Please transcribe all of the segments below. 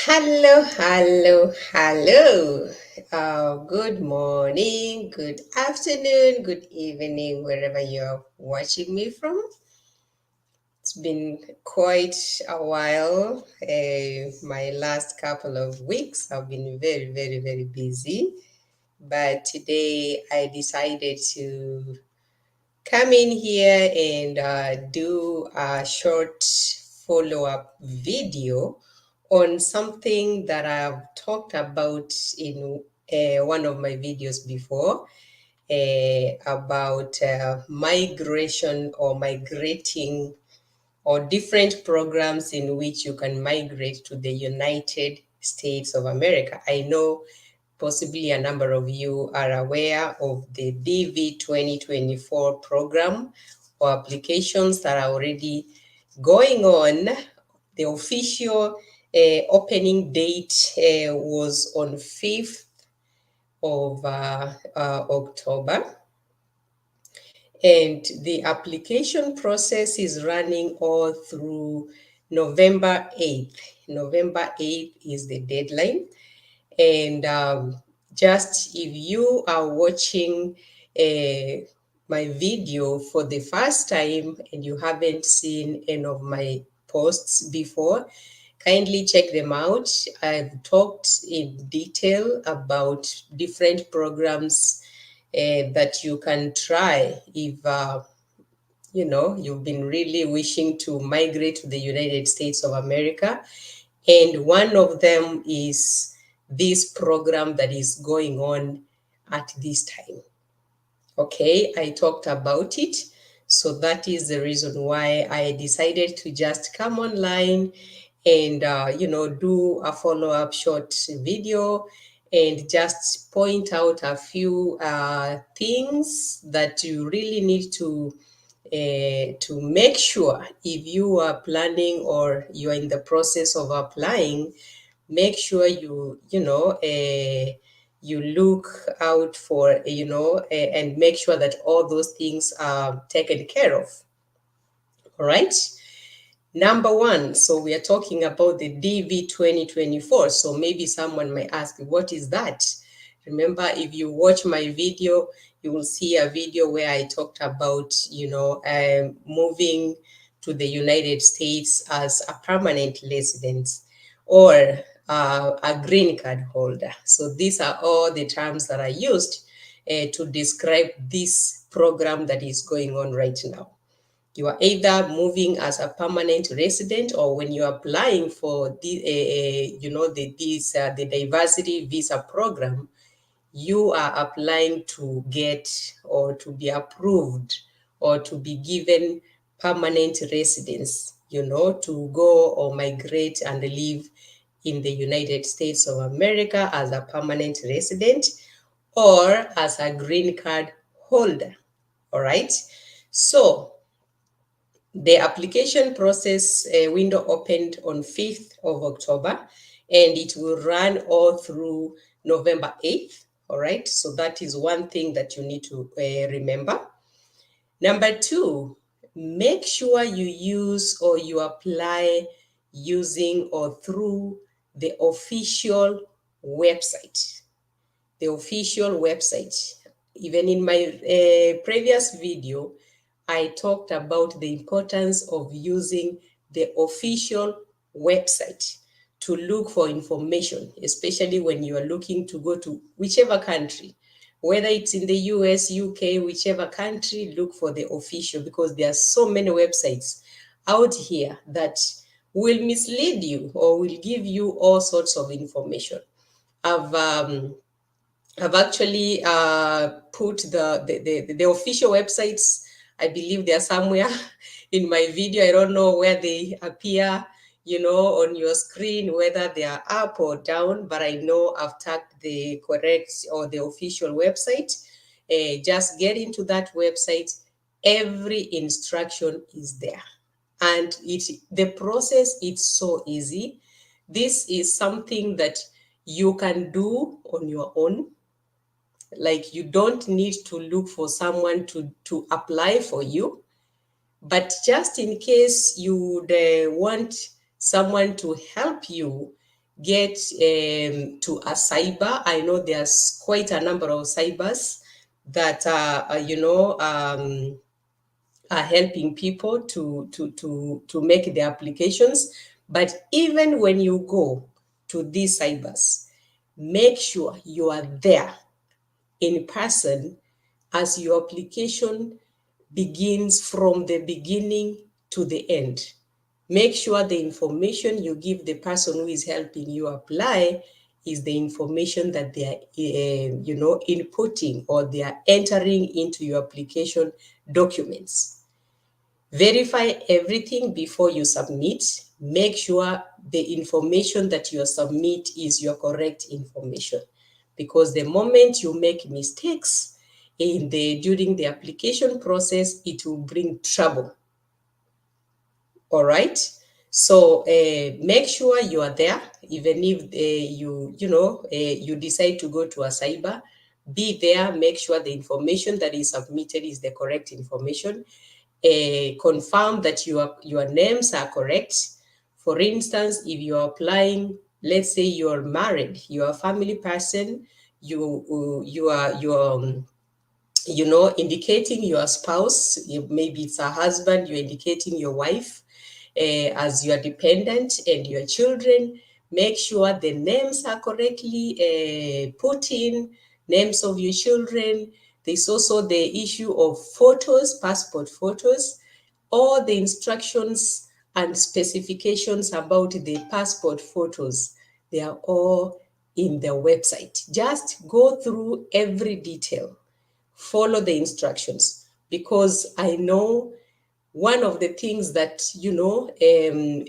Hello, hello, hello. Good morning, good afternoon, good evening, wherever you're watching me from. It's been quite a while. My last couple of weeks have been very, very, very busy. But today I decided to come in here and do a short follow-up video on something that I've talked about in one of my videos before, about migration or migrating, or different programs in which you can migrate to the United States of America. I know possibly a number of you are aware of the DV-2024 program or applications that are already going on. The official opening date was on 5th of October, and the application process is running all through November 8th. November 8th is the deadline. And just if you are watching my video for the first time and you haven't seen any of my posts before, kindly check them out. I've talked in detail about different programs that you can try if you've been really wishing to migrate to the United States of America. And one of them is this program that is going on at this time. Okay, I talked about it. So that is the reason why I decided to just come online and, do a follow-up short video and just point out a few things that you really need to make sure if you are planning or you are in the process of applying. Make sure you look out for, and make sure that all those things are taken care of. All right. Number one, so we are talking about the DV 2024. So maybe someone might ask, what is that? Remember, if you watch my video, you will see a video where I talked about, moving to the United States as a permanent resident or a green card holder. So these are all the terms that I used to describe this program that is going on right now. You are either moving as a permanent resident, or when you're applying for the diversity visa program, you are applying to get or to be approved or to be given permanent residence, to go or migrate and live in the United States of America as a permanent resident or as a green card holder. All right. So the application process window opened on 5th of October, and it will run all through November 8th. All right, so that is one thing that you need to remember. Number two, make sure you use or you apply using or through the official website. The official website. Even in my previous video, I talked about the importance of using the official website to look for information, especially when you are looking to go to whichever country, whether it's in the US, UK, whichever country, look for the official, because there are so many websites out here that will mislead you or will give you all sorts of information. I've actually put the official websites. I believe they're somewhere in my video. I don't know where they appear, on your screen, whether they are up or down, but I know I've tagged the correct or the official website. Just get into that website. Every instruction is there. And the process is so easy. This is something that you can do on your own. Like, you don't need to look for someone to apply for you, but just in case you would want someone to help you, get to a cyber. I know there's quite a number of cybers that are helping people to make the applications. But even when you go to these cybers, make sure you are there in person as your application begins from the beginning to the end. Make sure the information you give the person who is helping you apply is the information that they are inputting or they are entering into your application documents. Verify everything before you submit. Make sure the information that you submit is your correct information, because the moment you make mistakes during the application process, it will bring trouble. All right. So make sure you are there, even if you decide to go to a cyber. Be there. Make sure the information that is submitted is the correct information. Confirm that your names are correct. For instance, if you're applying, let's say you're married, you're a family person, you're indicating your spouse, maybe it's a husband, you're indicating your wife as your dependent and your children. Make sure the names are correctly put in, names of your children. There's also the issue of photos, passport photos. All the instructions and specifications about the passport photos, they are all in the website. Just go through every detail, follow the instructions, because I know one of the things that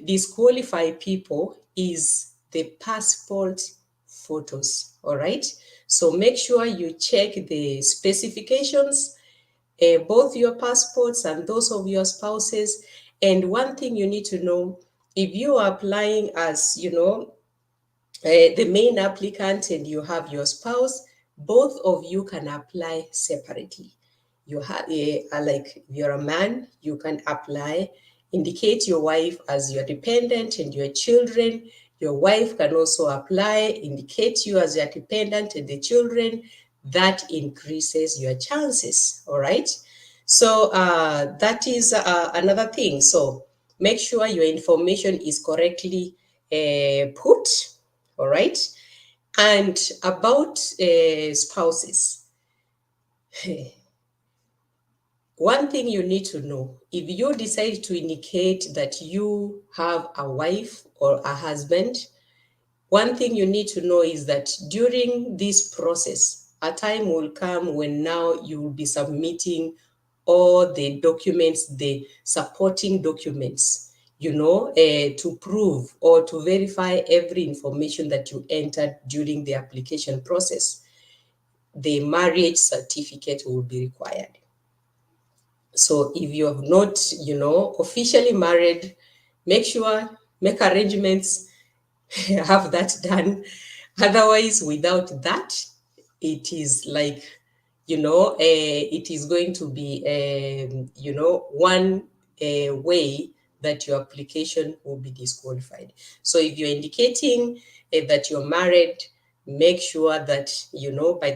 disqualify people is the passport photos. All right, so make sure you check the specifications, both your passports and those of your spouses. And one thing you need to know, if you are applying as the main applicant and you have your spouse, both of you can apply separately. You have like if you're a man, you can apply, indicate your wife as your dependent and your children. Your wife can also apply, indicate you as your dependent and the children. That increases your chances. All right. So that is another thing. So make sure your information is correctly put. All right. And about spouses, one thing you need to know, if you decide to indicate that you have a wife or a husband, one thing you need to know is that during this process, a time will come when now you will be submitting all the documents, the supporting documents, to prove or to verify every information that you entered during the application process. The marriage certificate will be required. So if you have not, officially married, make arrangements, have that done. Otherwise, without that, it is like, it is going to be, one way that your application will be disqualified. So if you're indicating that you're married, make sure that, by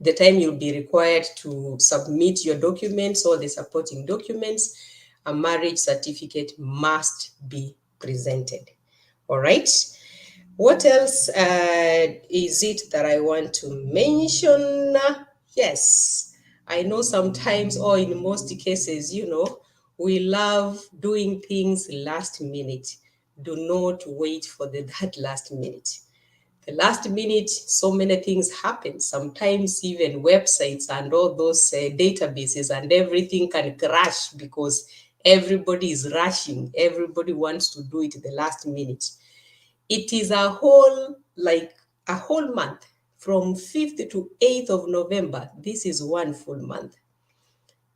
the time you'll be required to submit your documents or the supporting documents, a marriage certificate must be presented. All right. What else is it that I want to mention? Yes, I know sometimes, or in most cases, we love doing things last minute. Do not wait for that last minute. The last minute, so many things happen. Sometimes even websites and all those databases and everything can crash because everybody is rushing. Everybody wants to do it the last minute. It is a whole month from 5th to 8th of November. This is one full month.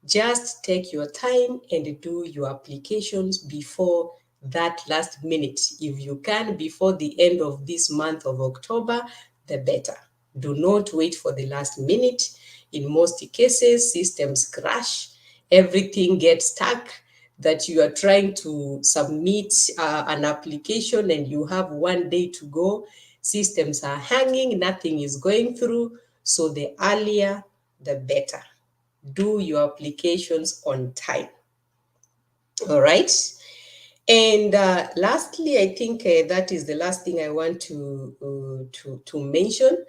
Just take your time and do your applications before that last minute. If you can, before the end of this month of October, the better. Do not wait for the last minute. In most cases, systems crash, everything gets stuck. that you are trying to submit an application and you have 1 day to go, systems are hanging, nothing is going through. So the earlier, the better. Do your applications on time. All right. And lastly, I think that is the last thing I want to mention.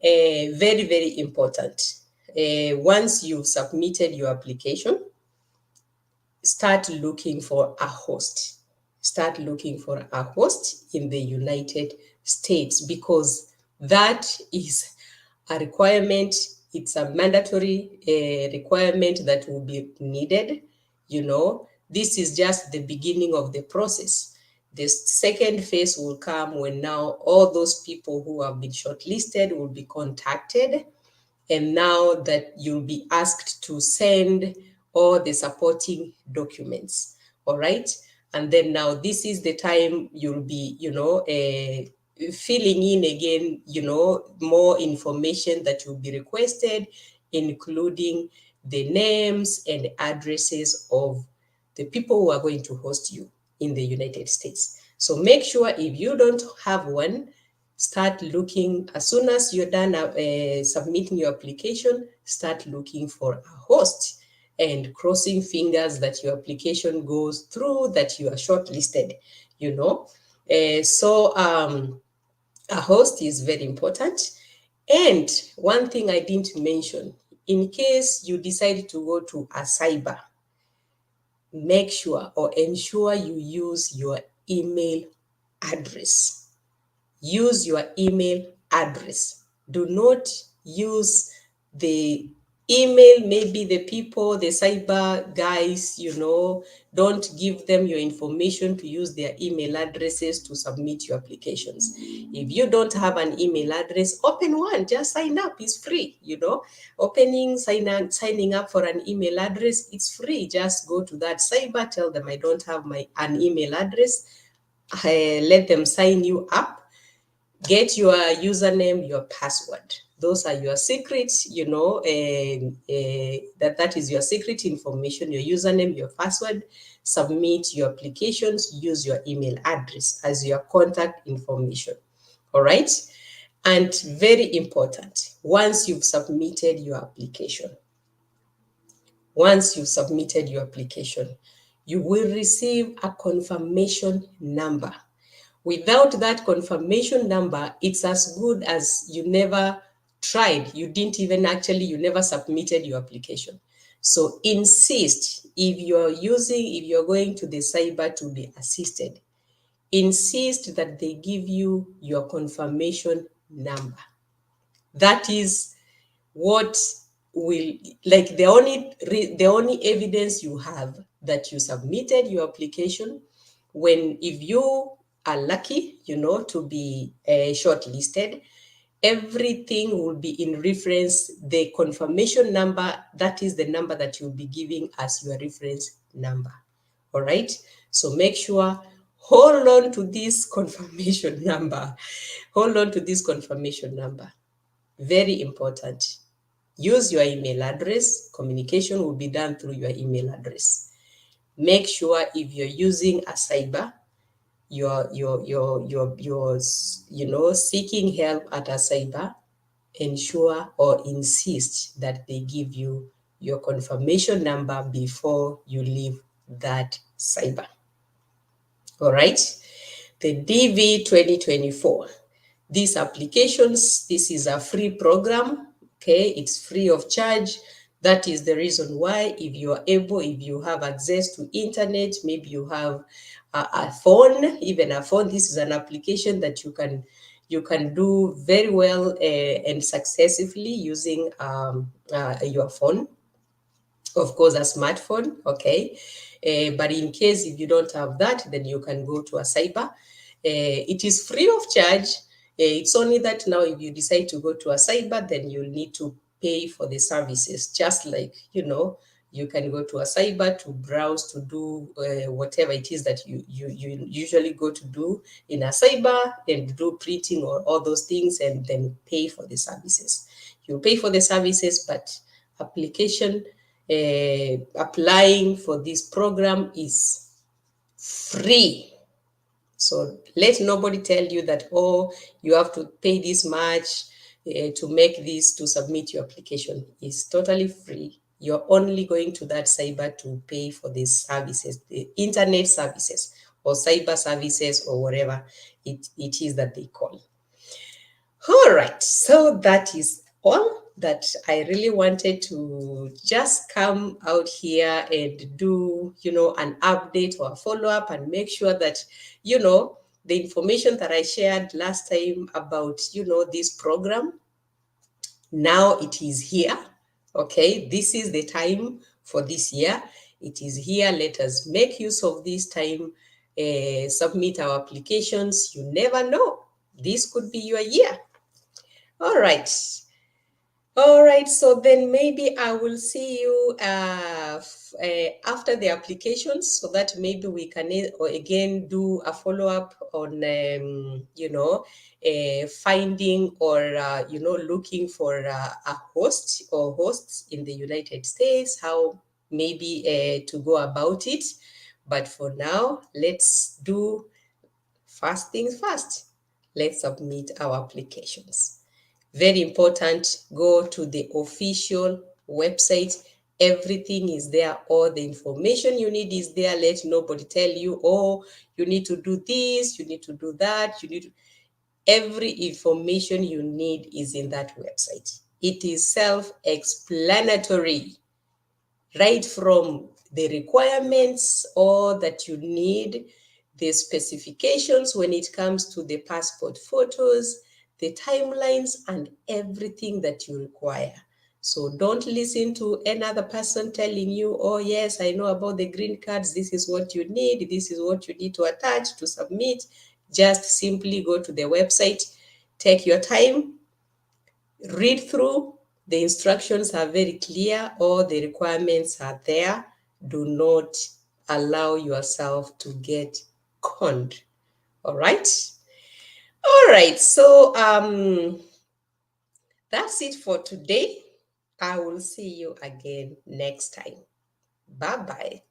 Very, very important. Once you've submitted your application, start looking for a host. Start looking for a host in the United States, because that is a requirement. It's a mandatory requirement that will be needed. This is just the beginning of the process. The second phase will come when now all those people who have been shortlisted will be contacted, and now that you'll be asked to send all the supporting documents. All right. And then now this is the time you'll be, filling in again, more information that will be requested, including the names and addresses of the people who are going to host you in the United States. So make sure, if you don't have one, start looking. As soon as you're done submitting your application, start looking for a host and crossing fingers that your application goes through, that you are shortlisted. A host is very important. And one thing I didn't mention, in case you decide to go to a cyber, make sure or ensure you use your email address. Use your email address. Do not use the email, maybe the people, the cyber guys, don't give them your information to use their email addresses to submit your applications. If you don't have an email address, open one. Just sign up. It's free. Signing up for an email address, it's free. Just go to that cyber, tell them I don't have an email address. Let them sign you up. Get your username, your password. Those are your secrets, that is your secret information, your username, your password. Submit your applications, use your email address as your contact information. All right. And very important, once you've submitted your application, you will receive a confirmation number. Without that confirmation number, it's as good as you never tried. You never submitted your application. So insist, if you're going to the cyber to be assisted, insist that they give you your confirmation number. That is what will, like, the only evidence you have that you submitted your application. If you are lucky, to be shortlisted, everything will be in reference. The confirmation number, that is the number that you'll be giving as your reference number. All right. So make sure, hold on to this confirmation number. Very important. Use your email address. Communication will be done through your email address. Make sure, if you're using a cyber, you're seeking help at a cyber, ensure or insist that they give you your confirmation number before you leave that cyber. All right. The DV-2024. These applications, this is a free program. Okay, it's free of charge. That is the reason why, if you have access to internet, maybe you have a phone, this is an application that you can do very well and successfully using your phone. Of course, a smartphone, okay? But in case if you don't have that, then you can go to a cyber. It is free of charge. It's only that now, if you decide to go to a cyber, then you'll need to pay for the services. Just like, you can go to a cyber to browse, to do whatever it is that you usually go to do in a cyber, and do printing or all those things, and then pay for the services. You pay for the services, but application applying for this program is free. So let nobody tell you that, oh, you have to pay this much to make this, to submit your application. It's totally free. You're only going to that cyber to pay for these services, the internet services or cyber services or whatever it is that they call. All right, so that is all that I really wanted to just come out here and do, an update or a follow-up and make sure that, the information that I shared last time about, this program, now it is here. Okay, this is the time for this year. It is here. Let us make use of this time, submit our applications. You never know. This could be your year. All right. All right. So then maybe I will see you after the applications, so that maybe we can again do a follow-up on, finding or, looking for a host or hosts in the United States, how maybe to go about it. But for now, let's do first things first. Let's submit our applications. Very important, go to the official website. Everything is there. All the information you need is there. Let nobody tell you, oh, you need to do this, you need to do that, every information you need is in that website. It is self-explanatory, right from the requirements or that you need, the specifications when it comes to the passport photos, the timelines, and everything that you require. So don't listen to another person telling you, oh yes, I know about the green cards, this is what you need, this is what you need to attach to submit. Just simply go to the website, take your time, read through. The instructions are very clear. All the requirements are there. Do not allow yourself to get conned. All right. All right. So that's it for today. I will see you again next time. Bye-bye.